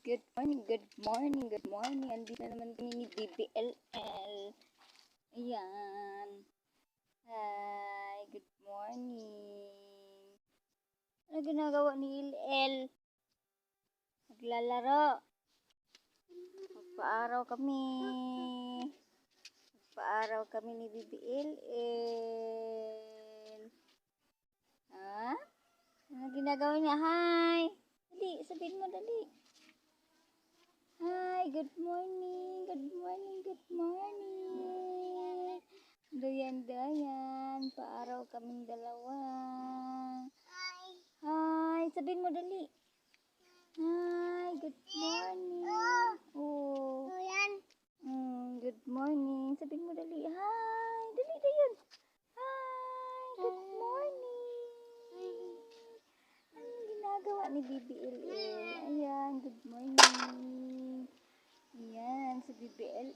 Good morning, good morning, good morning. Andito na naman kami ni BBLL. Ayan. Hi, good morning. Ano ginagawa ni LL? Maglalaro. Magpaaraw kami. Magpaaraw kami ni BBLL. Ha? Ano ginagawa niya? Hi! Dali, sabihin mo dali. Hi, good morning, good morning, good morning. Dayan, paaraw kaming dalawa. Hi, sabihin mo dali. Hi, good morning. Oh. Good morning. Sabihin mo dali. Hi, dali na yun. Hi, good morning. Anong ginagawa ni BBLL? Ayan, good morning. Ayan, si BBLL.